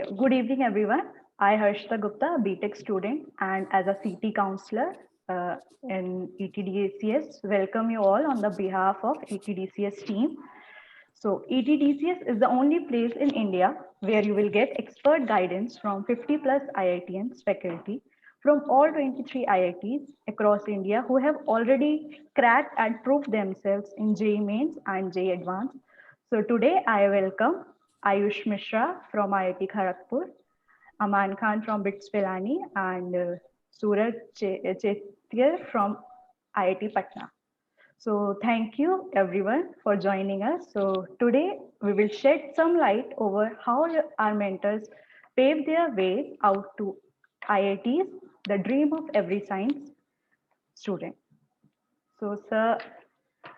Good evening, everyone. I, Harshita Gupta, a BTech student, and as a CT counselor in ETDCS, welcome you all on the behalf of ETDCS team. So, ETDCS is the only place in India where you will get expert guidance from 50 plus IITians faculty from all 23 IITs across India who have already cracked and proved themselves in JEE Mains and JEE Advanced. So today I welcome Ayush Mishra from IIT Kharagpur, Aman Khan from BITS Pilani, and Suraj Chetier from IIT Patna. So thank you everyone for joining us. So today we will shed some light over how our mentors paved their way out to IITs, the dream of every science student. So sir,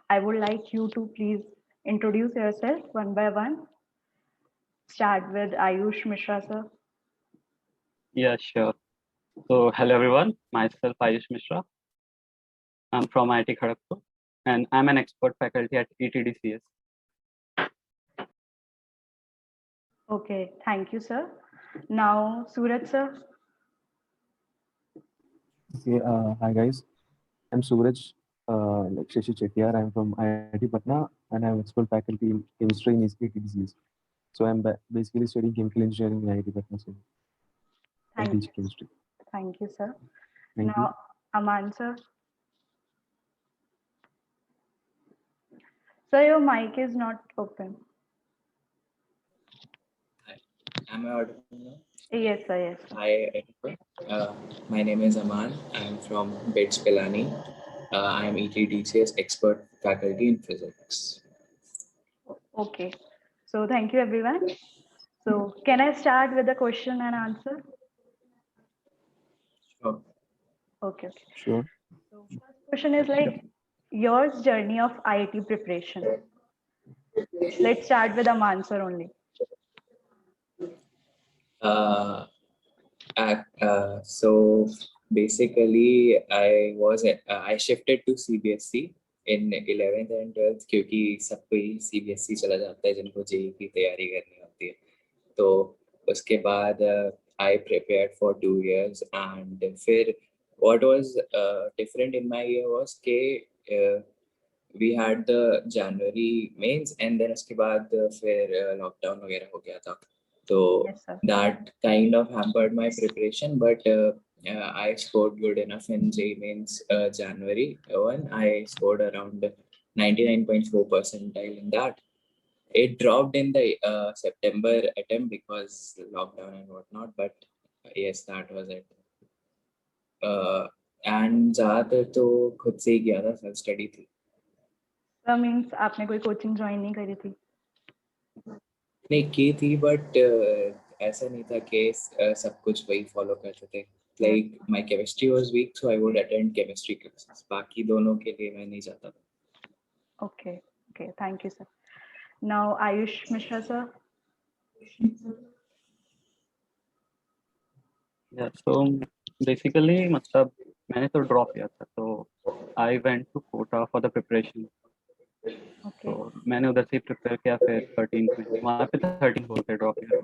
I would like you to please introduce yourself one by one. Start with Ayush Mishra, sir. Yeah, sure. So, hello everyone. Myself, Ayush Mishra. I'm from IIT Kharagpur, and I'm an expert faculty at ETDCS. Okay, thank you, sir. Now, Suraj, sir. Okay, hi guys. I'm Suraj, like Shashi Chettiar. I'm from IIT Patna and I'm expert faculty in chemistry in ATDCS. So I'm basically studying chemical engineering in IIT Patna. So I Thank teach you. chemistry. Thank you, sir. Thank you. Now, Aman, sir. Sir, your mic is not open. Hi, am I audible now? Yes, sir, yes. Hi, everyone. My name is Aman. I'm from BITS Pilani. I am ETDCS expert faculty in physics. Okay. So thank you, everyone. So can I start with the question and answer? Sure. Okay, okay. Sure. So first question is like yours journey of IIT preparation. Let's start with the answer only. Uh, so basically, I shifted to CBSE in 11th and 12th क्योंकि सब कोई CBSE चला जाता है जिनको JEE की तैयारी करनी होती है. तो उसके बाद I prepared for 2 years and फिर what was different in my year was कि we had the January mains and then उसके बाद फिर lockdown वगैरह हो गया था. So Yes, sir. that kind of hampered my preparation, but I scored good enough in JEE Mains January 1. I scored around 99.4 percentile in that. It dropped in the September attempt because lockdown and whatnot, but yes, that was it. And ज़्यादातर तो खुद से ही किया था, self study थी. Sir means आपने कोई coaching join नहीं करी थी? नहीं की थी बट ऐसा नहीं था कि सब कुछ वही फॉलो करते थे. Like my chemistry was weak so I would attend chemistry classes. बाकी दोनों के लिए मैं नहीं जाता था. Okay, okay. Thank you, sir. Now, Ayush Mishra, sir. Yeah, so basically, मतलब मैंने तो ड्रॉप किया था, तो I went to Kota for the preparation. Okay. तो मैंने उधर से प्रिपेयर किया, फिर 13th में वहाँ पे 13 होते ड्रॉप किया.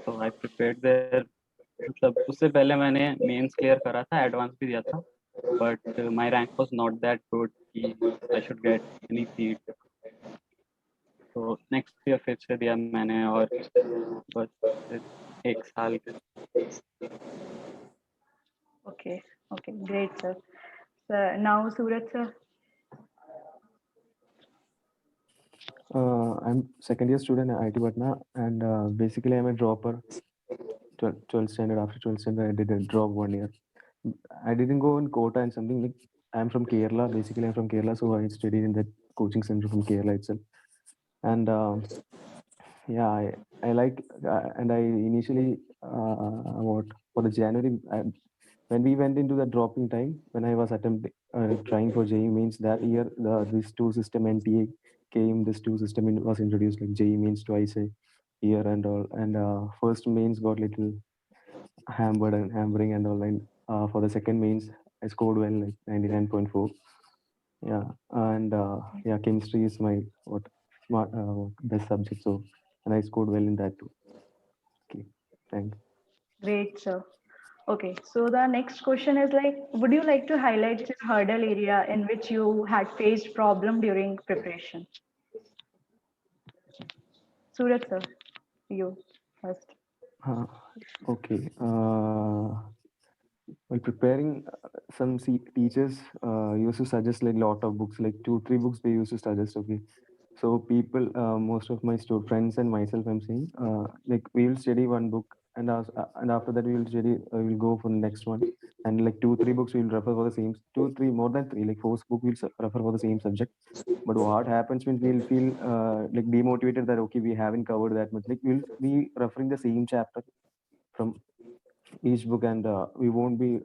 तो I prepared there. मतलब उससे पहले मैंने मेंस क्लियर करा था, एडवांस भी दिया था, but my rank was not that good कि I should get any seat. तो नेक्स्ट ईयर फिर से दिया मैंने और बस फिर एक साल Okay, okay, great, sir. Sir, now Suraj, sir. I'm second year student at IIT Patna and basically I'm a dropper. 12th standard. After 12th standard, I did a drop 1 year. I didn't go in Kota and something like I'm from Kerala. Basically, I'm from Kerala, so I studied in that coaching center from Kerala itself. And yeah, I like and I initially what for the January when we went into the dropping time when I was attempting trying for JEE means that year this two system NTA came. This two system was introduced like JEE means twice a year and all. And first mains got little hampered and hampering and all. And for the second mains I scored well like 99.4. Yeah, and yeah, chemistry is my what smart best subject. So and I scored well in that too. Okay. Thanks. Great, sir. Okay, so the next question is like, would you like to highlight the hurdle area in which you had faced problem during preparation? Suraj, sir, you first. Uh, okay. While preparing, some teachers used to suggest like lot of books, like 2 3 books they used to suggest. Okay, so people, most of my friends and myself, I'm saying, like we will study one book, and after that we will study, we'll go for the next one, and like 2 3 books we'll refer for the same 2 3 more than 3, like 4 book we'll refer for the same subject. But what happens means we'll feel like demotivated that okay we haven't covered that much. Like we'll be referring the same chapter from each book, and we won't be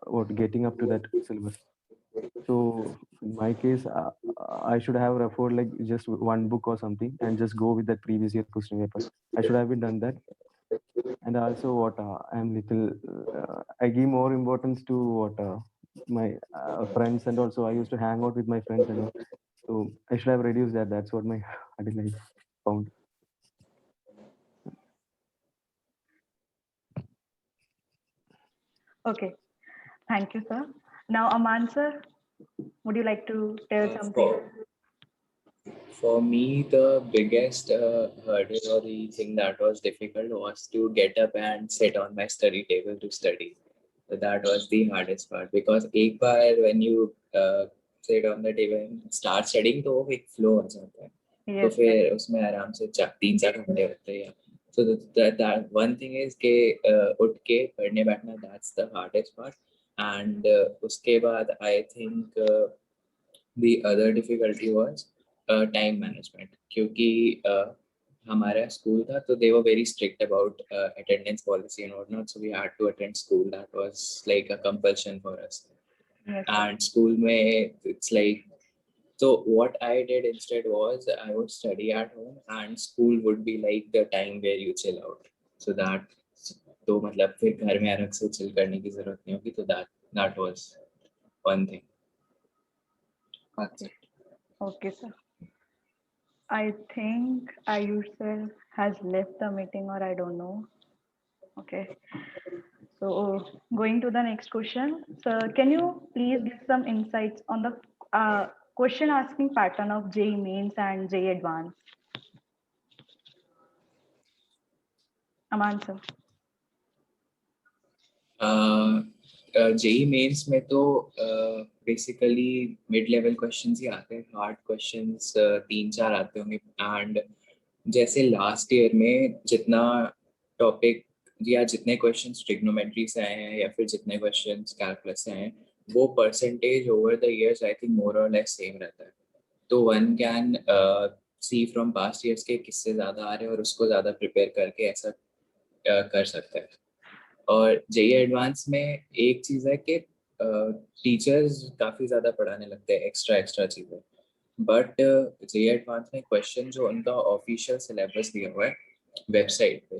what getting up to that syllabus. So in my case, I should have referred like just one book or something and just go with that previous year question paper. I should have been done that. And also what I'm little, I give more importance to what my friends, and also I used to hang out with my friends and all. So I should have reduced that. That's what my I found. Okay, thank you, sir. Now, Aman, sir, would you like to tell Uh, something? for me, the biggest hurdle or the thing that was difficult was to get up and sit on my study table to study. So that was the hardest part because एक बार when you sit on the table and start studying तो वो एक flow आ जाता है. तो Yes, yes. फिर उसमें आराम से 3 4 घंटे होते हैं. So that one thing is कि उठ के पढ़ने बैठना, that's the hardest part. And उसके बाद I think the other difficulty was time management क्योंकि हमारा स्कूल था तो they were very strict about attendance policy and whatnot, so we had to attend school. That was like a compulsion for us. Yes, And school mein it's like, so what I did instead was I would study at home and school would be like the time where you chill out. So that, तो मतलब फिर घर में अलग से chill करने की जरूरत नहीं होगी, तो that was one thing. okay. Okay, sir. I think Ayush sir has left the meeting, or I don't know. Okay. So going to the next question. Sir, can you please give some insights on the question asking pattern of JEE Mains and JEE Advanced? Aman, sir. JEE Mains में तो basically mid level questions ही आते हैं. Hard questions 3 4 आते होंगे. And जैसे last year में जितना टॉपिक या जितने क्वेश्चंस ट्रिग्नोमेट्री से आए हैं या फिर जितने क्वेश्चंस कैलकुलस से आए हैं, वो percentage over the years I think more और लेस सेम रहता है. तो one can see from past years के किससे ज़्यादा आ रहे हैं और उसको ज़्यादा प्रिपेयर करके ऐसा कर सकता है. और जेई एडवांस में एक चीज़ है कि टीचर्स काफ़ी ज़्यादा पढ़ाने लगते हैं एक्स्ट्रा चीज़ें. बट जेई एडवांस में क्वेश्चन जो उनका ऑफिशियल सिलेबस दिया हुआ है वेबसाइट पे,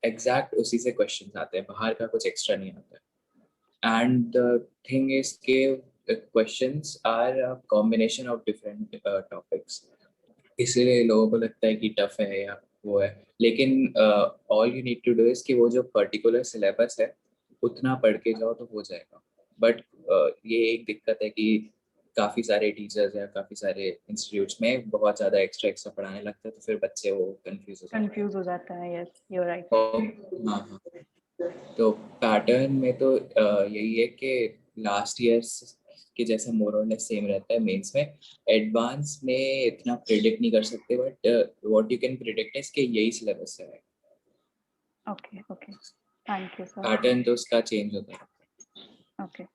एग्जैक्ट उसी से क्वेश्चन आते हैं, बाहर का कुछ एक्स्ट्रा नहीं आता है. एंड द थिंग इज के questions are a combination of different topics, इसलिए लोगों को लगता है कि टफ है या वो है. लेकिन all you need to do is कि वो जो पर्टिकुलर सिलेबस है उतना पढ़ के जाओ तो हो जाएगा. बट ये एक दिक्कत है कि काफ़ी सारे टीचर्स या काफ़ी सारे इंस्टीट्यूट्स में बहुत ज़्यादा एक्स्ट्रा पढ़ाने लगते हैं, तो फिर बच्चे वो कंफ्यूज हो जाता है. Yes, you're right. हाँ हाँ. तो पैटर्न में तो यही है कि लास्ट ईयर के जैसा मोर और लेस सेम रहता है. मेंस में एडवांस में इतना प्रिडिक्ट नहीं कर सकते, but what you can predict है कि यही सिलेबस है. Okay, okay. Thank you, sir. Pattern तो उसका चेंज होता है. Okay.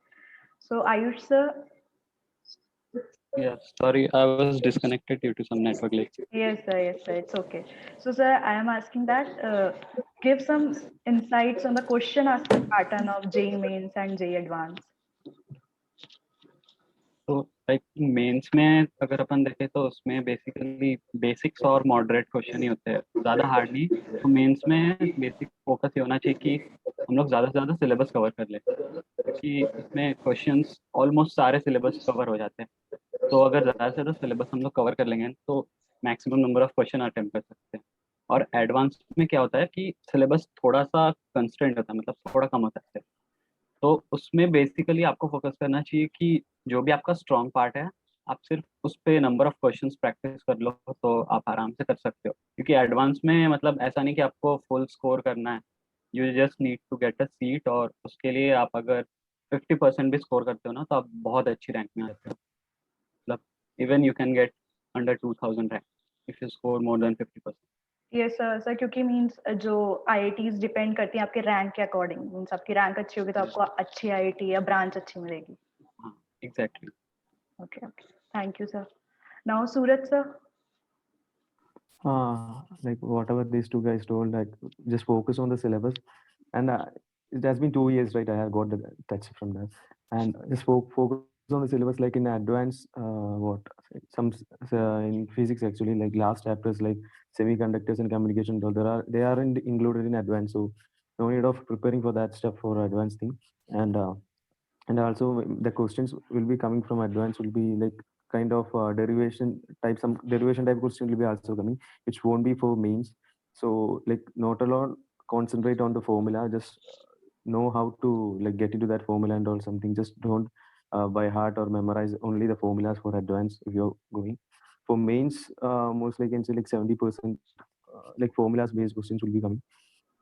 So Ayush sir. Yeah, sorry, I was disconnected due to some network glitch. Yes, sir. Yes, sir. It's okay. So, sir, I am asking that give some insights on the question asking pattern of JEE Mains and JEE Advanced. तो like mains में अगर अपन देखें तो उसमें basically basics और moderate question ही होते हैं, ज़्यादा हार्ड नहीं. तो मेंस में बेसिक फोकस ये होना चाहिए कि हम लोग ज़्यादा से ज़्यादा सिलेबस कवर कर लें, क्योंकि इसमें क्वेश्चंस ऑलमोस्ट सारे सिलेबस कवर हो जाते हैं. तो अगर ज़्यादा से ज़्यादा सिलेबस हम लोग कवर कर लेंगे तो maximum number of question attempt कर सकते हैं. और एडवांस में क्या होता है कि सिलेबस थोड़ा सा कंस्ट्रेंट होता है, मतलब थोड़ा कम होता है। तो उसमें बेसिकली आपको फोकस करना चाहिए कि जो भी आपका स्ट्रॉन्ग पार्ट है, आप सिर्फ उस पे नंबर ऑफ क्वेश्चंस प्रैक्टिस कर लो तो आप आराम से कर सकते हो। क्योंकि एडवांस में मतलब ऐसा नहीं कि आपको फुल स्कोर करना है, you just need to get a seat, और उसके लिए आप अगर 50% भी स्कोर करते हो ना तो आप बहुत अच्छी रैंक में आते हो। मतलब even you can get under 2000 rank if you score more than 50%। Yes sir sir, क्योंकि मींस जो आईआईटीज डिपेंड करती हैं आपके रैंक के अकॉर्डिंग, मींस आपकी रैंक अच्छी होगी तो आपको अच्छी आईआईटी या ब्रांच अच्छी मिलेगी। हाँ exactly. Okay okay, thank you sir. Now Suraj sir. Like whatever these two guys told, like just focus on the syllabus. And it has been 2 years, right? I have got the touch from that, and just focus on the syllabus. Like in advanced, what some in physics actually, like last chapters like semiconductors and communication. They aren't included in advanced, so no need of preparing for that stuff for advanced thing. And also the questions will be coming from advanced will be like kind of derivation type, some derivation type question will be also coming, which won't be for mains. So like not alone concentrate on the formula, just know how to like get into that formula and all something. Just don't by heart or memorize only the formulas for advanced if you're going for mains. Mostly I can say like 70% like formulas based questions will be coming,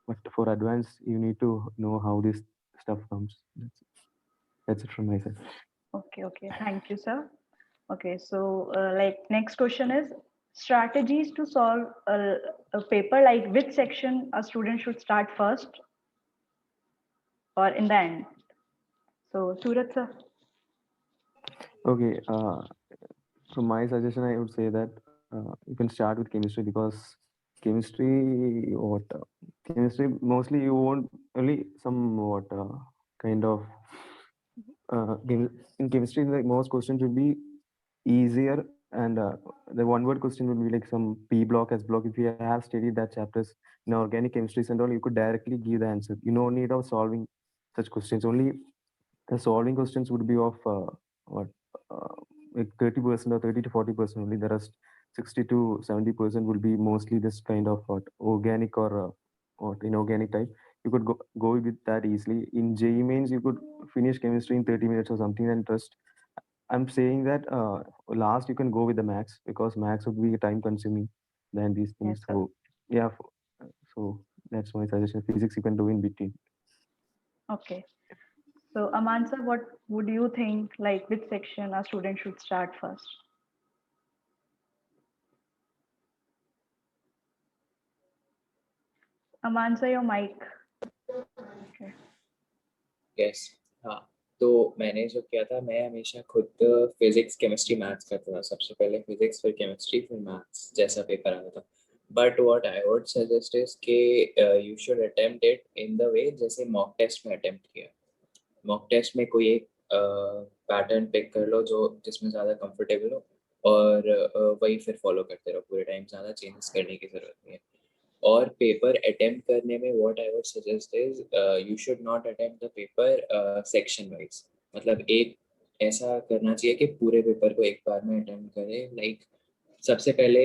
but for advanced you need to know how this stuff comes. That's it from my side. Okay, okay, thank you sir. Okay, so like next question is strategies to solve a paper, like which section a student should start first or in the end. So Suraj sir. Okay, from my suggestion, I would say that you can start with chemistry, because chemistry mostly you won't only some what kind of in chemistry like most questions will be easier, and the one word question will be like some P block, S block. If you have studied that chapters in organic chemistries and all, you could directly give the answer. You no need of solving such questions. Only the solving questions would be of what uh, like 30% or 30 to 40% only. The rest 60 to 70% will be mostly this kind of what organic or what inorganic type. You could go with that easily. In JEE mains, you could finish chemistry in 30 minutes or something, and trust. I'm saying that last you can go with the max, because max would be time consuming than these Yes things. sir. So yeah, so that's my suggestion. Physics you can do in between. Okay. So Aman sir, what would you think, like which section a student should start first? Aman sir, your mic. Okay. Yes हाँ, तो मैंने जो किया था, मैं हमेशा खुद physics chemistry maths करता था। सबसे पहले फिजिक्स, फिर केमिस्ट्री, फिर मैथ्स जैसा पेपर आता था। But what I would suggest is कि you should attempt it in the way जैसे मॉक टेस्ट में अटेम्प्ट किया। मॉक टेस्ट में कोई एक पैटर्न पिक कर लो जो जिसमें ज़्यादा कंफर्टेबल हो, और वही फिर फॉलो करते रहो पूरे टाइम। ज़्यादा चेंजेस करने की ज़रूरत नहीं है। और पेपर अटेम्प्ट करने में what I would suggest is you should not attempt the paper section wise. मतलब एक ऐसा करना चाहिए कि पूरे पेपर को एक बार में अटेम्प्ट करें। लाइक सबसे पहले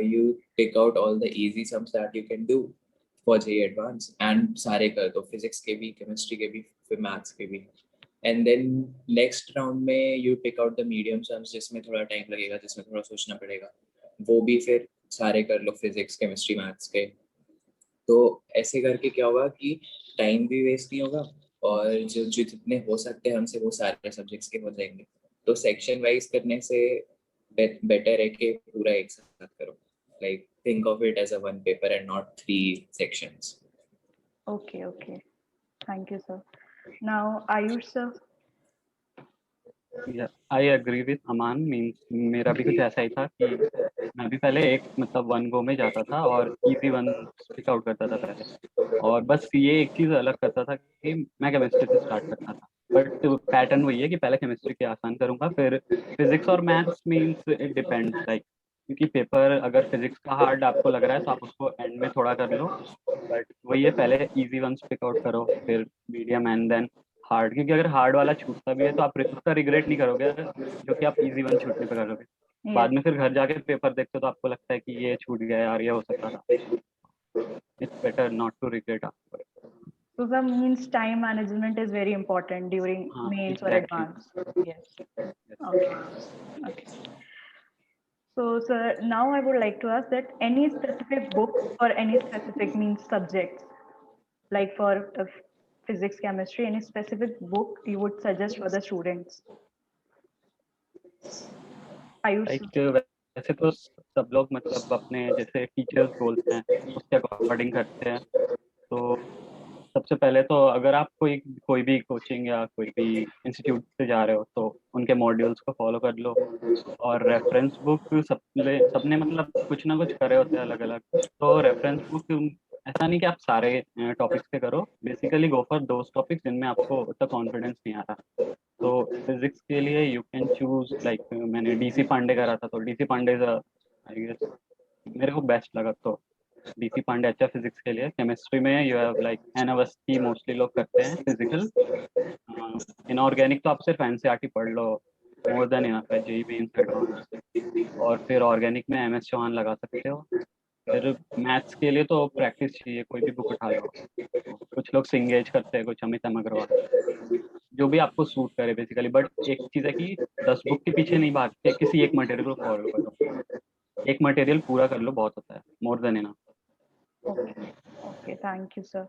you tick out all the easy sums that you can do for J advance, and सारे कर दो, फिजिक्स के भी, केमिस्ट्री के भी, फिर मैथ्स के भी। एंड देन नेक्स्ट राउंड में you pick out the medium sums जिसमें थोड़ा टाइम लगेगा, जिसमें थोड़ा सोचना पड़ेगा, वो भी फिर सारे कर लो, फिजिक्स केमिस्ट्री मैथ्स के। तो ऐसे करके क्या होगा कि टाइम भी वेस्ट नहीं होगा, और जो जो जितने हो सकते हैं हमसे वो सारे सब्जेक्ट्स के हो जाएंगे। तो सेक्शन वाइज करने से बेटर है कि पूरा एक साथ करो। Like think of it as a one paper and not 3 sections. Okay, okay. Thank you, sir. Now, Ayush, sir. I agree with Aman. Means मेरा भी कुछ ऐसा ही था कि मैं भी पहले एक मतलब वन गो में जाता था और इजी वन पिक आउट करता था पहले, और बस ये एक चीज़ अलग करता था कि मैं केमिस्ट्री से स्टार्ट करता था। बट पैटर्न वही है कि पहले केमिस्ट्री के आसान करूंगा, फिर फिजिक्स और maths. Means it depends like, क्योंकि पेपर अगर फिजिक्स का हार्ड आपको लग रहा है तो आप उसको एंड में थोड़ा कर लो। बट वही है, पहले इजी वंस पिक आउट करो, फिर मीडियम एंड देन हार्ड। क्योंकि अगर हार्ड वाला छूटता भी है तो आप उसका रिग्रेट नहीं करोगे जो कि आप इजी वन छूटने पे करोगे। बाद Yes. में फिर घर जाके पेपर देखते हो तो आपको लगता है कि ये छूट गया यार, ये हो सकता था. It's better not to regret after. So that means time management is very important during हाँ, mains or exactly. advance. Yes. Okay. Okay. So, sir, now I would like to ask that any specific book or any specific means subjects, like for physics, chemistry, any specific book you would suggest for the students? Ayush? Like वैसे तो सब लोग मतलब अपने जैसे teachers बोलते हैं उसके अकॉर्डिंग करते हैं. तो सबसे पहले तो अगर आप कोई भी कोचिंग या कोई भी इंस्टीट्यूट से जा रहे हो तो उनके मॉड्यूल्स को फॉलो कर लो. और रेफरेंस बुक सबने मतलब कुछ ना कुछ करे होते हैं अलग अलग. तो रेफरेंस बुक ऐसा नहीं कि आप सारे टॉपिक्स पे करो. Basically go for those topics जिनमें आपको उतना कॉन्फिडेंस नहीं आ रहा. तो फिजिक्स के लिए यू कैन चूज लाइक मैंने डीसी पांडे करा था. तो डीसी पांडे आई गेस मेरे को बेस्ट लगा. तो डीसी पांडे अच्छा फिजिक्स के लिए. केमिस्ट्री में you have like an Awasthi mostly लोग करते हैं फिजिकल. इनऑर्गेनिक तो आप सिर्फ एनसीईआरटी पढ़ लो, मोर देन इनफ है. JEE Mains advance. और फिर ऑर्गेनिक में एमएस चौहान लगा सकते हो. फिर मैथ्स के लिए तो प्रैक्टिस चाहिए, कोई भी बुक उठा लो. कुछ लोग सिंगेज करते हैं, कुछ अमित अग्रवाल, जो भी आपको सूट करे बेसिकली. बट एक चीज़ है कि 10 बुक के पीछे नहीं भाग के किसी एक मटेरियल को फॉलो करो. एक मटेरियल पूरा कर लो, बहुत होता है, मोर than enough. Okay. Okay. Thank you, sir.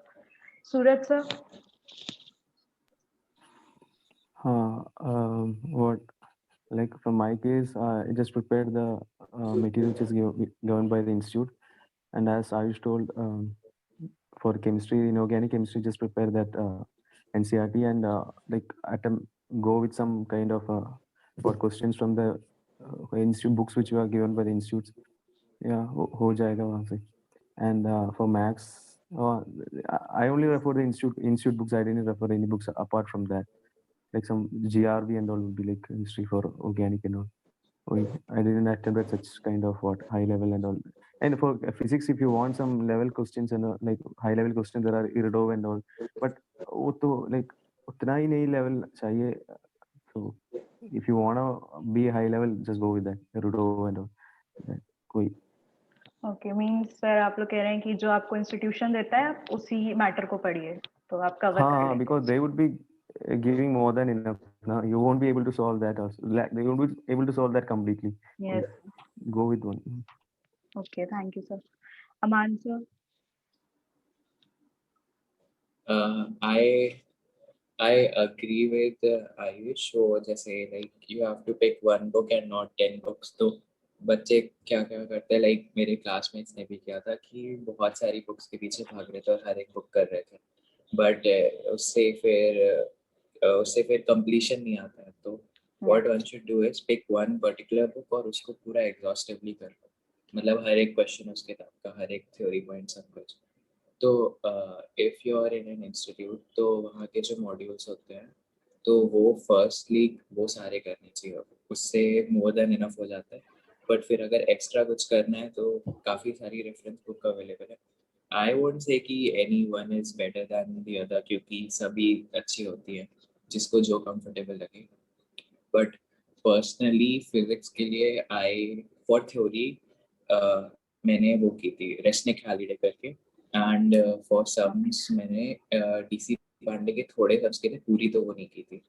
Suraj, sir? What, like from my case, I just prepared the material which is given by the institute, and as Ayush told, for chemistry, inorganic chemistry, just prepare that NCRT and like go with some kind of for questions from the institute books which were given by the institutes. Yeah, हो जाएगा वहाँ से. And for maths, I only refer the institute books. I didn't refer any books apart from that. Like some GRV and all would be like history for organic and all. I didn't attempt at such kind of high level and all. And for physics, if you want some level questions and like high level questions, there are Irodov and all. But वो तो like उतना ही नहीं level चाहिए. So if you wanna be high level, just go with that Irodov and all. That, कोई. Okay. Means sir, आप लोग कह रहे हैं कि जो आपको institution देता है, आप उसी matter को पढ़िए, तो आप cover कर हाँ, लेंगे. because they would be giving more than enough. No, you won't be able to solve that. Also. They won't be able to solve that completely. Yes. Go with one. Okay. Thank you, sir. Aman, sir? I agree with Ayush. So जैसे like you have to pick one book and not 10 books. तो बच्चे क्या क्या करते हैं, like मेरे classmates ने भी किया था कि बहुत सारी बुक्स के पीछे भाग रहे थे और हर एक बुक कर रहे थे. बट उससे फिर कंप्लीशन नहीं आता है. तो what one should do is pick one particular book और उसको पूरा एग्जॉस्टिवली कर लो. मतलब हर एक क्वेश्चन उस किताब का, हर एक थ्योरी पॉइंट सब कुछ. तो if you are in an institute तो वहाँ के जो मॉड्यूल्स होते हैं तो वो फर्स्टली वो सारे करने चाहिए. उससे मोर देन इनफ हो जाता है. बट फिर अगर एक्स्ट्रा कुछ करना है तो काफ़ी सारी रेफरेंस बुक अवेलेबल है. आई वुड से कि any one is better than the other, क्योंकि सभी अच्छी होती है जिसको जो कंफर्टेबल लगे. बट पर्सनली फिजिक्स के लिए आई फॉर थ्योरी मैंने वो की थी रेस्निक हैलिडे करके. एंड फॉर सम्स मैंने डीसी पांडे के थोड़े सब्स के थे, पूरी तो वो नहीं की थी.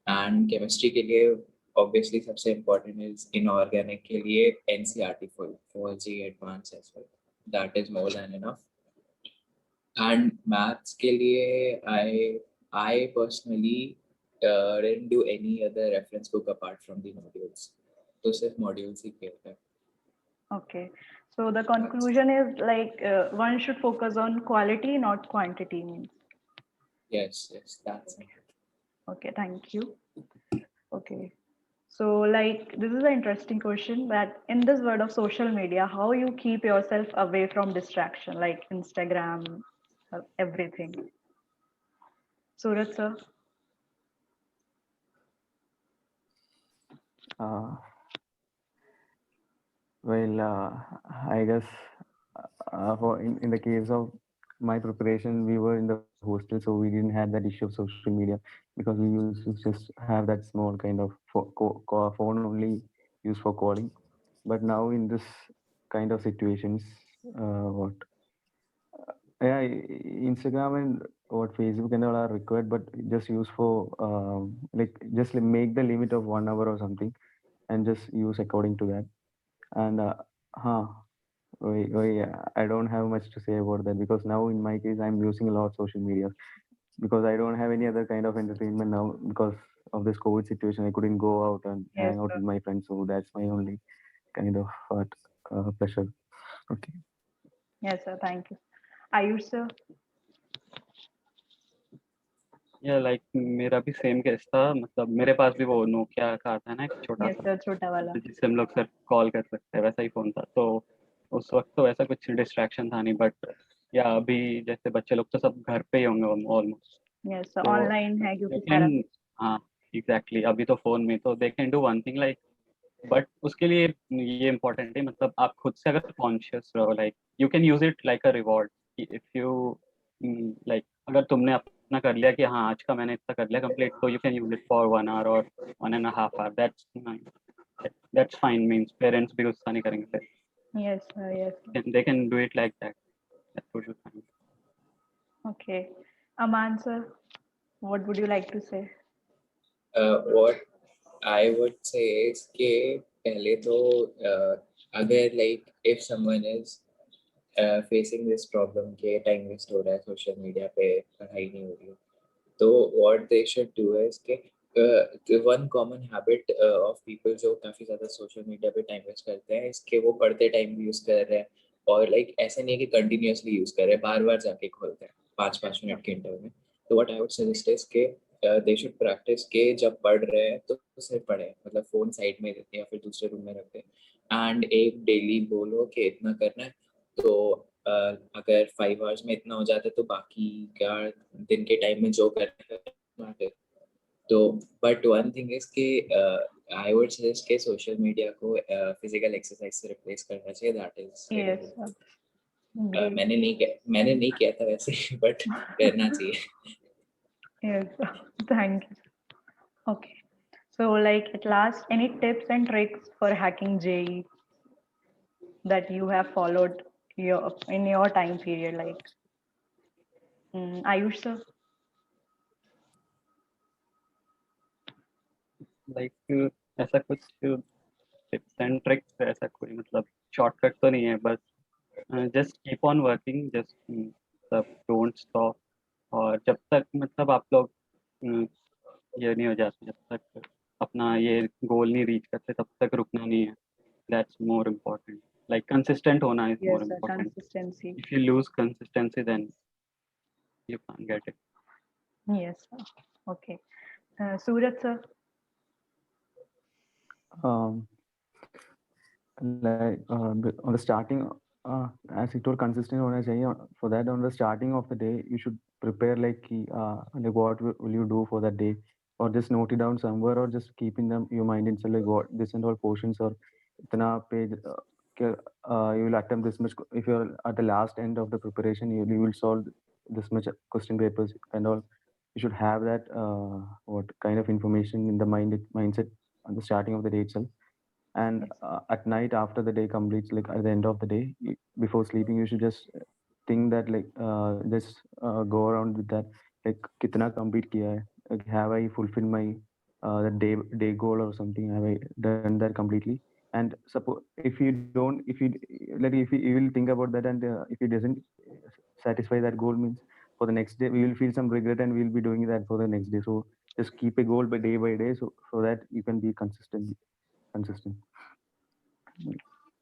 एंड केमिस्ट्री के लिए ऑब्वियसली सबसे इम्पोर्टेंट इज इनऑर्गेनिक के लिए NCERT full for JEE advance as well. That is more than enough. And maths के लिए I personally didn't do any other reference book apart from the modules. तो सिर्फ modules ही किए थे. Okay. So the conclusion is like one should focus on quality, not quantity. Means. Yes, that's it. Okay, thank you. Okay. So like this is an interesting question that in this world of social media, how you keep yourself away from distraction like Instagram, everything. Suraj sir? Well, I guess for in the case of my preparation, we were in the hostel, so we didn't have that issue of social media because we used to just have that small kind of phone only used for calling. but now in this kind of situations, what yeah, Instagram and what Facebook and all are required, but just use for like just make the limit of 1 hour or something, and just use according to that. And huh, I don't have much to say about that, because now in my case I'm using a lot of social media, because I don't have any other kind of entertainment now because of this COVID situation. I couldn't go out and Yes, hang out sir. with my friends, so that's my only kind of pleasure. Okay. Yes, sir. Thank you. Ayush, sir. या like मेरा भी same case था, मतलब मेरे पास भी वो Nokia का आता है ना एक छोटा Yes, सा, sir. छोटा वाला. जिससे हम लोग सर कॉल कर सकते हैं, वैसा ही फोन था। तो उस वक्त तो ऐसा कुछ डिस्ट्रैक्शन था नहीं, बट या अभी जैसे बच्चे लोग तो सब घर पे ही होंगे ऑलमोस्ट, Yes, sir. तो Online है दे क्योंकि सारा. कैन, हाँ एग्जैक्टली, अभी तो फोन में तो they can do one thing like, but उसके लिए ये इम्पोर्टेंट है, मतलब आप खुद से अगर कॉन्शियस रहो, like you can use it like a reward. If you like अगर तुमने अपना कर लिया कि हाँ आज का मैंने इतना कर लिया कंप्लीट, तो you can use it for 1 hour और 1.5 hour, that's fine. Means parents भी गुस्सा नहीं करेंगे फिर, Yes, sir. Yes, sir. They can do it like that, that's what you fine. Okay. Aman, sir. What would you like to say? What I would say is कि पहले तो अगर like if someone is facing this problem कि time waste हो रहा है social media पे, पढ़ाई नहीं हो रही है, तो what they should do is कि the one common habit of people जो काफी ज्यादा social media पे time waste करते हैं, इसके वो पढ़ते time भी use कर रहे हैं, और like ऐसे नहीं है कि continuously use कर रहे हैं, बार बार जाके खोलते हैं 5-5 मिनट के इंटरवल में। तो what I would suggest is कि they should practice के जब पढ़ रहे हैं तो सिर्फ पढ़े, मतलब फोन साइड में देते या फिर दूसरे रूम में रखते हैं, एंड एक डेली बोलो कि इतना करना है। तो अगर 5 hours में इतना हो जाता है तो बाकी क्या दिन के टाइम में जो करना है। तो बट वन थिंग इज कि आई वुड सजेस्ट कि सोशल मीडिया को फिजिकल एक्सरसाइज से रिप्लेस करना चाहिए, that is Yes, sir. Great. मैंने नहीं किया था वैसे बट करना चाहिए। Yes, sir. Thank you. Okay. So, like at last, any tips and tricks for hacking JE that you have followed in your time period? Like, Ayush, sir. Like ऐसा कुछ tips and tricks, ऐसा कोई मतलब shortcut तो नहीं है, बस just keep on working, just मतलब डोंट स्टॉप। और जब तक मतलब आप लोग ये नहीं हो जाते, जब तक अपना ये गोल नहीं रीच करते, तब तक रुकना नहीं है, that's more important. Like consistent होना is more Yes, sir. Important. Consistency. If you lose consistency then you can get it. Yes, sir. Okay. Suraj, sir. Um, like on the starting, as you told, consistent होना चाहिए. For that, on the starting of the day, you should prepare like what will you do for that day, or just note it down somewhere, or just keep in them your mind itself, like what this and all portions, or इतना page you will attempt this much. If you're at the last end of the preparation, you will solve this much question papers and all. You should have that what kind of information in the mindset at the starting of the day itself. And Yes. at night, after the day completes, like at the end of the day, before sleeping, you should just think that like just go around with that, like kitna complete kiya hai, like have I fulfilled my the day goal or something, have I done that completely. And suppose if you don't, if you like if you will think about that, and if it doesn't satisfy that goal, means for the next day we will feel some regret, and we'll be doing that for the next day. So just keep a goal by day, so that you can be consistent.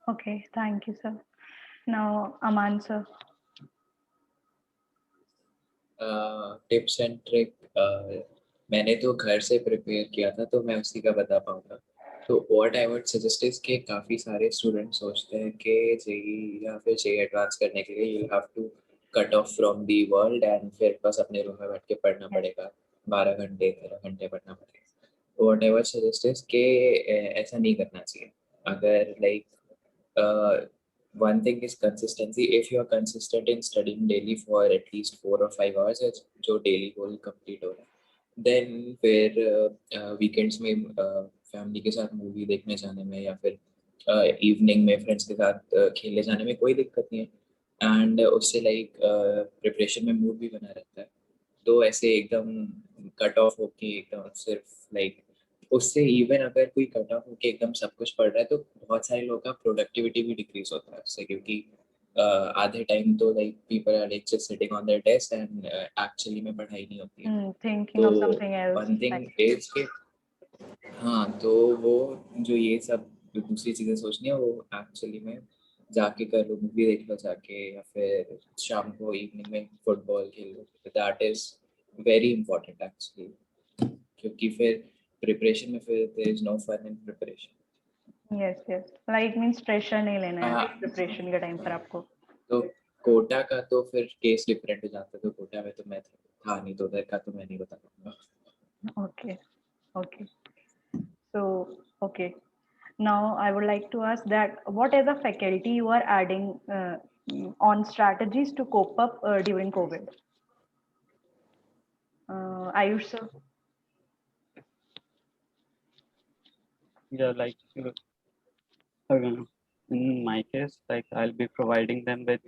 Okay. Thank you, sir. Now, Aman, sir. Tips and trick मैंने तो घर से prepare किया था, तो मैं उसी का बता पाऊंगा। तो what I would suggest is कि काफ़ी सारे स्टूडेंट सोचते हैं कि जेई या फिर जेई एडवांस करने के लिए you have to cut off from the world and फिर बस अपने रूम में बैठ के पढ़ना पड़ेगा, 12 घंटे 13 घंटे पढ़ना पड़ेगा। What I would suggest is कि ऐसा नहीं करना चाहिए। अगर like one thing is consistency. If you are consistent in studying daily for at least 4 or 5 hours, जो daily goal complete हो रहा है, then फिर weekends में family के साथ movie देखने जाने में या फिर इवनिंग में फ्रेंड्स के साथ खेलने जाने में कोई दिक्कत नहीं है, एंड उससे लाइक प्रिपरेशन में मूड भी बना रहता है। तो ऐसे एकदम कट ऑफ होके एकदम सिर्फ लाइक उससे इवन अगर कोई कट ऑफ होके एकदम सब कुछ पढ़ रहा है तो बहुत सारे लोगों का प्रोडक्टिविटी भी डिक्रीज होता है उससे, क्योंकि आधे टाइम तो like people are like just sitting on their desk and actually में पढ़ाई नहीं होती है। Thinking तो of something else. One thing Like, is कि हाँ, तो वो जो ये सब जो दूसरी चीजें सोचनी है वो एक्चुअली में जाके कर लो, मूवी देख लो जाके, या फिर शाम को इवनिंग में फुटबॉल खेल लो, that is very important actually, क्योंकि फिर प्रिपरेशन में फिर there is no fun in preparation. yes. Like means pressure नहीं लेना है हाँ, preparation के time पर आपको. तो कोटा का तो फिर केस डिफरेंट हो जाता है, तो कोटा में तो मैं था नहीं, तो उधर का तो मैं नहीं बता पाऊंगा। Okay. Okay. So, okay. Now I would like to ask that what as a faculty you are adding on strategies to cope up during COVID? Ayush sir. Yeah, like in my case, like I'll be providing them with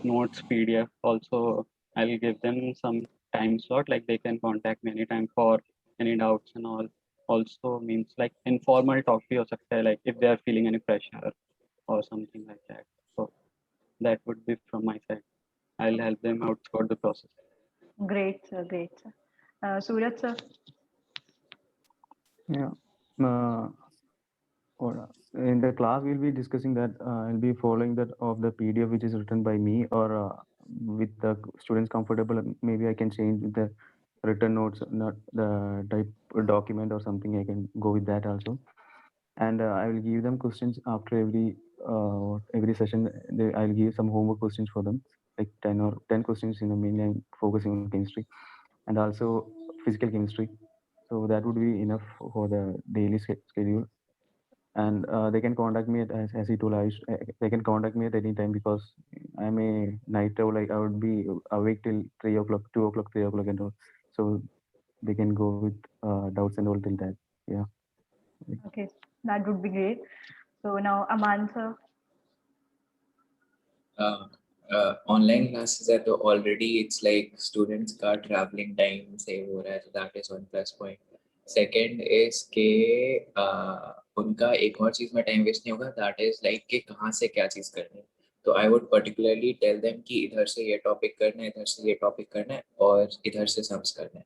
notes PDF. Also, I'll give them some time slot, like they can contact me anytime for any doubts and all. Also means like informal talk bhi ho sakta hai, like if they are feeling any pressure or something like that. So that would be from my side. I'll help them out throughout the process. Great sir, great sir. Suraj sir. Yeah. In the class, we'll be discussing that. I'll be following that of the PDF which is written by me, or with the students comfortable. Maybe I can change the written notes, not the type document or something. I can go with that also. And I will give them questions after every session. I'll give some homework questions for them, like 10 questions. Mainly I'm focusing on chemistry and also physical chemistry. So that would be enough for the daily schedule. And they can contact me as he told Ayush, they can contact me at any time because I'm a night owl. Like I would be awake till 3 o'clock, 2 o'clock, 3 o'clock, and all. So they can go with doubts and all till that. Yeah. Okay, that would be great. So now Aman sir. Online classes है तो already it's like students का travelling time save हो रहा है, तो that is one plus point. Second is के उनका एक और चीज में टाइम वेस्ट नहीं होगा, दैट इज लाइक कि कहाँ से क्या चीज करनी है। तो I would particularly tell them कि इधर से ये टॉपिक करना है, इधर से ये टॉपिक करना है, और इधर से सम्स करना है,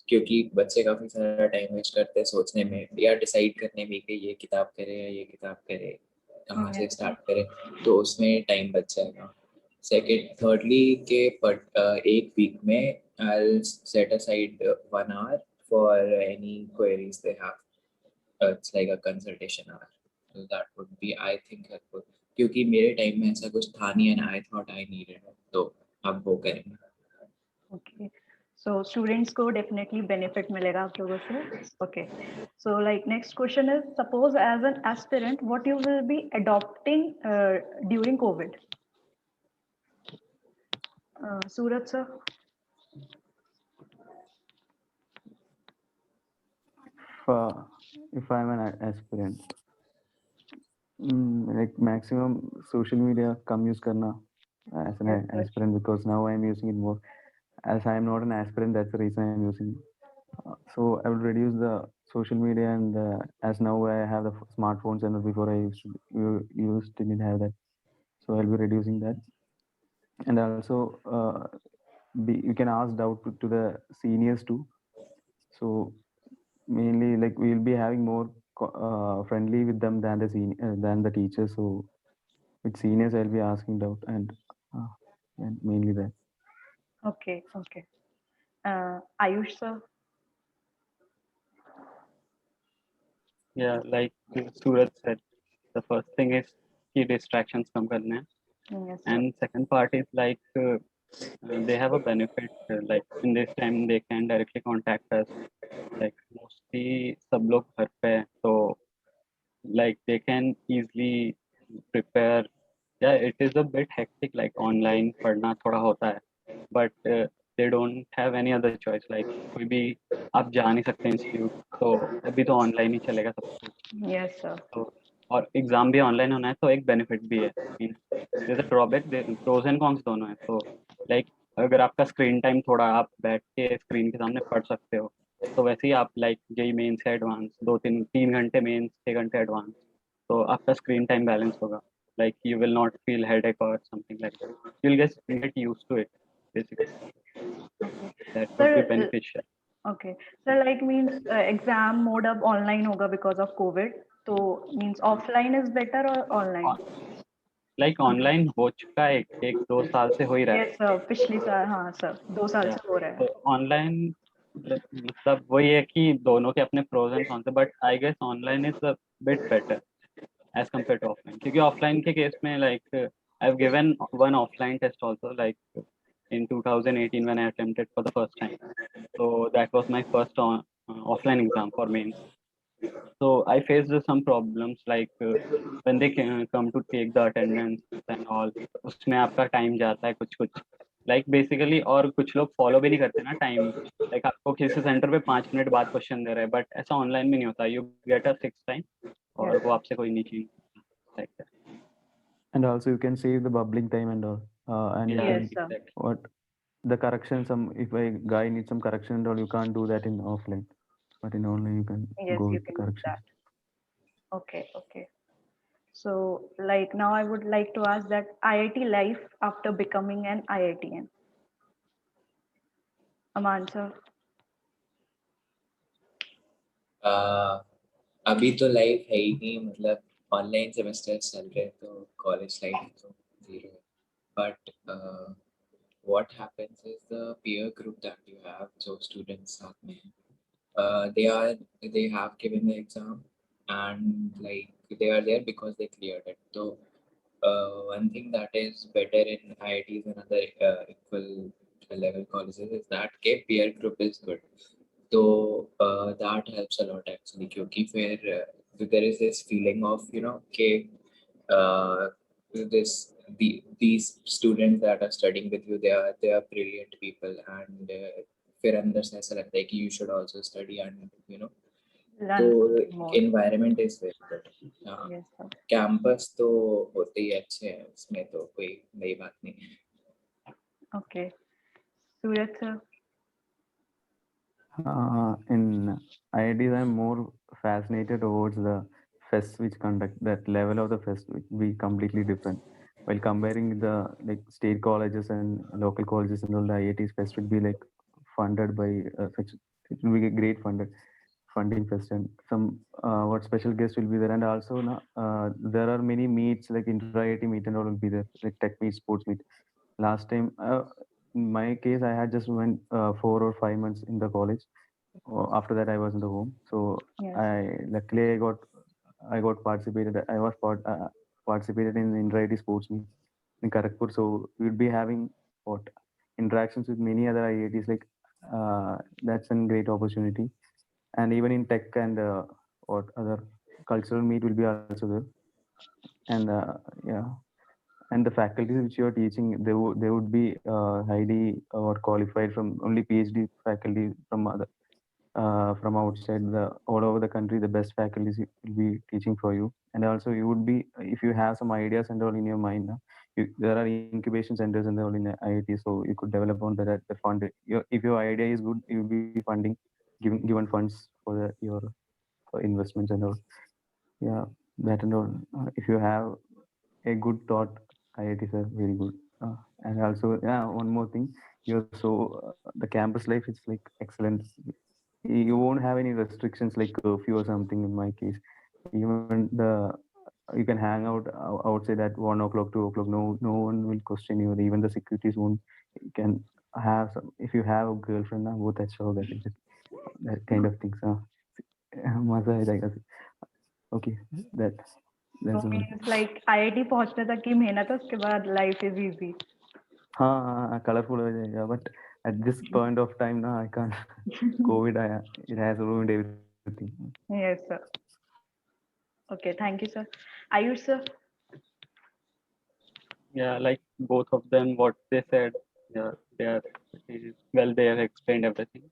क्योंकि बच्चे काफी सारा टाइम वेस्ट करते हैं सोचने में या डिसाइड करने में कि ये किताब करे या ये किताब करे, कहाँ से स्टार्ट करें, तो उसमें टाइम बच जाएगा। सेकेंड थर्डली के एक वीक में I'll set aside 1 hour for any queries they have. It's like a consultation hour. So that would be, I think, helpful. क्योंकि मेरे टाइम में ऐसा कुछ था नहीं and I thought I needed it. तो अब वो करेंगे। Okay. So students को definitely benefit मिलेगा आप लोगों से. Okay. So like next question is, suppose as an aspirant, what you will be adopting during COVID? Suraj sir. If I'm an aspirant, like maximum social media come use करना as an Yes, sir. aspirant, because now I'm using it more. As I'm not an aspirant, that's the reason I'm using. So I will reduce the social media, and as now I have the smartphones, and before I didn't have that. So I'll be reducing that, and also you can ask doubt to the seniors too. So mainly like we'll be having more friendly with them than the teachers. So with seniors I'll be asking doubt, and mainly that. Okay. Okay. Ayush sir. Yeah, like Suraj said, the first thing is key distractions come करने हैं. Yes, sir. And second part is like they have a benefit, like in this time they can directly contact us, like mostly सब लोग घर पे हैं, so like they can easily prepare. Yeah, it is a bit hectic, like online पढ़ना थोड़ा होता है, but they don't have any other choice, like कोई भी आप जा नहीं सकते इंस्टीट्यूट, तो अभी तो ऑनलाइन ही चलेगा सब कुछ. Yes, sir. तो और एग्जाम भी ऑनलाइन होना है तो एक बेनिफिट भी है, जैसे ड्रॉबैक प्रोज एंड कॉन्स दोनों है। तो लाइक अगर आपका स्क्रीन टाइम थोड़ा, आप बैठ के स्क्रीन के सामने पढ़ सकते हो, तो वैसे ही आप लाइक जेई मेन से एडवांस 2 3 3 घंटे मेन, 6 घंटे एडवांस, तो आपका स्क्रीन टाइम बैलेंस होगा, like you will not feel headache or something like that. You'll get used to it basically. Okay. That would be Sir, beneficial. okay. So like means exam mode अब online होगा because of COVID. तो means offline is better or online? Like online हो चुका है, 1 2 साल से हो ही रहा है। Yes sir. पिछली साल हाँ sir. 2 साल Yeah. से हो रहा है. तो ऑनलाइन मतलब वही है कि दोनों के अपने प्रोज एंड कॉन्स है, but I guess online is a bit better as compared to offline, क्योंकि ऑफलाइन के केस में like I have given one offline test also, like in 2018 when I attempted for the first time. So that was my first offline exam for mains. So I faced some problems like when they come to take the attendance and all, उसमें आपका time जाता है कुछ कुछ like basically, और कुछ लोग follow भी नहीं करते ना टाइम, लाइक आपको किसी सेंटर पे 5 मिनट बाद क्वेश्चन दे रहे हैं, बट ऐसा ऑनलाइन में नहीं होता, you get a fix time और वो आपसे कोई नहीं चीज like that. And also you can save the bubbling time and all. And you Yeah, can Yes sir. exactly. what the correction, some if a guy needs some correction and all, you can't do that in offline. But in online you can Yes, go you with the can do corrections. that. Okay, okay. So, like now, I would like to ask that IIT life after becoming an IITian. Aman sir. अभी तो life है ही नहीं, मतलब online semester चल रहे हैं तो college life तो जीरो है। But what happens is the peer group that you have, जो students साथ में हैं, they have given the exam and like they are there because they cleared it. So one thing that is better in IITs and other equal level colleges is that के peer group is good. So that helps a lot actually, क्योंकि फिर there is this feeling of कि uh, these students that are studying with you, they are brilliant people, and फिर अंदर से ऐसा लगता है कि you should also study, and तो Learn something more. environment is very good. हाँ, Yes sir. कैंपस तो होते ही अच्छे हैं, उसमें तो कोई नई बात नहीं। Okay. Suraj sir. In IITs, I'm more fascinated towards the fest which conduct. That level of the fest will be completely different. While comparing the like state colleges and local colleges and all, the IITs fest will be like funded by such. It will be a great funding fest, and some what special guests will be there, and also there are many meets like inter IIT meet and all will be there, like tech meet, sports meet. Last time, in my case, I had just went 4 or 5 months in the college. After that, I was in the home. So Yes. luckily I got participated. I was participated in inter-IIT sports meet in Kharagpur. So we'd be having what interactions with many other IITs. Like that's a great opportunity. And even in tech and what other cultural meet will be also there. And yeah, and the faculties which you are teaching, they would be highly or qualified from only PhD faculty from outside the all over the country. The best faculties will be teaching for you, and also you would be if you have some ideas and all in your mind. There are incubation centers and all in the IIT, so you could develop on that. The fund, if your idea is good, you will be funding, given funds for your for investments and all. Yeah, that and all. If you have a good thought, IITs are very good. And also, yeah, one more thing. You're the campus life is like excellent. You won't have any restrictions like curfew or something. In my case, even you can hang out outside at 1 o'clock, 2 o'clock. No one will question you. Even the securities won't. You can have some. If you have a girlfriend, now both अच्छा होगा that kind of things. मजा है जाएगा. Okay, So that's all. means like IIT पहुंचने तक की मेहनत है, उसके बाद life is easy. हाँ colorful हो जाएगा, but at this point of time now I can't. COVID it has ruined everything. Yes sir. Okay, thank you sir. Ayush sir. Yeah, like both of them, what they said, yeah, they are well, they have explained everything.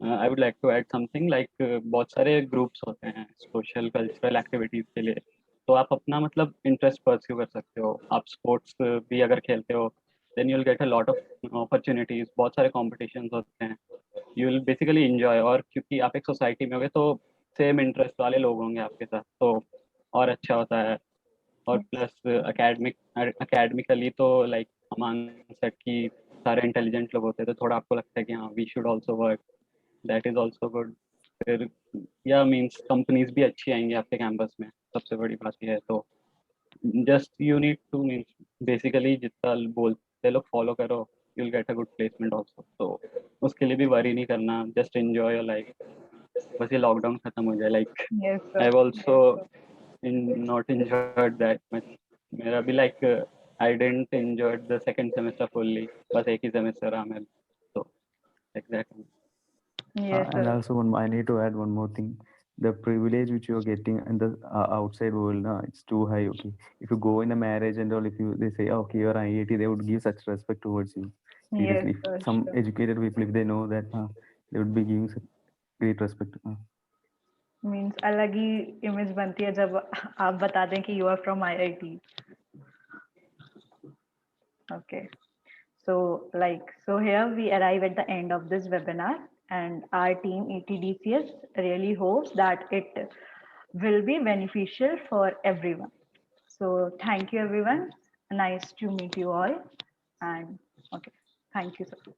I would like to add something like बहुत सारे groups होते हैं social cultural activities के लिए, तो आप अपना मतलब इंटरेस्ट परस्यू कर सकते हो। आप स्पोर्ट्स भी अगर खेलते हो then you will get a lot of opportunities, बहुत सारे कॉम्पिटिशन्स होते हैं, यू विल बेसिकली इंजॉय। और क्योंकि आप एक सोसाइटी में होगे तो सेम इंटरेस्ट वाले लोग होंगे आपके साथ, तो और अच्छा होता है। और प्लस अकेडमिकली तो लाइक हमारे सेट की सारे इंटेलिजेंट लोग होते हैं, तो थोड़ा आपको लगता है कि हाँ we should also work, that is also good. फिर या मीन्स कंपनीज भी अच्छी आएंगी आपके कैंपस में, सबसे बड़ी बात यह है। तो just you need two means basically जितना बोलते लोग फॉलो करो, you will get a good placement also. तो उसके लिए भी वरी नहीं करना, जस्ट एंजॉय योर लाइफ। बस ये लॉकडाउन खत्म हो जाए, like Yes, I sir. Have also not enjoyed that much. मेरा भी like I didn't enjoy the second semester fully. बस एक ही semester रहा मेरा, तो exactly. Yes, And sir. also, I need to add one more thing. The privilege which you're getting in the outside world, it's too high. Okay, if you go in a marriage and all, if you they say, okay, you're an IIT, they would give such respect towards you. Yes, Seriously, if sir. some Sure. educated people, if they know that, they would be giving such great respect. Means अलग ही image बनती है जब आप बता दें कि you are from IIT. Okay. So here we arrive at the end of this webinar, and our team ETDCS really hopes that it will be beneficial for everyone. So thank you everyone. Nice to meet you all. And okay, thank you, sir.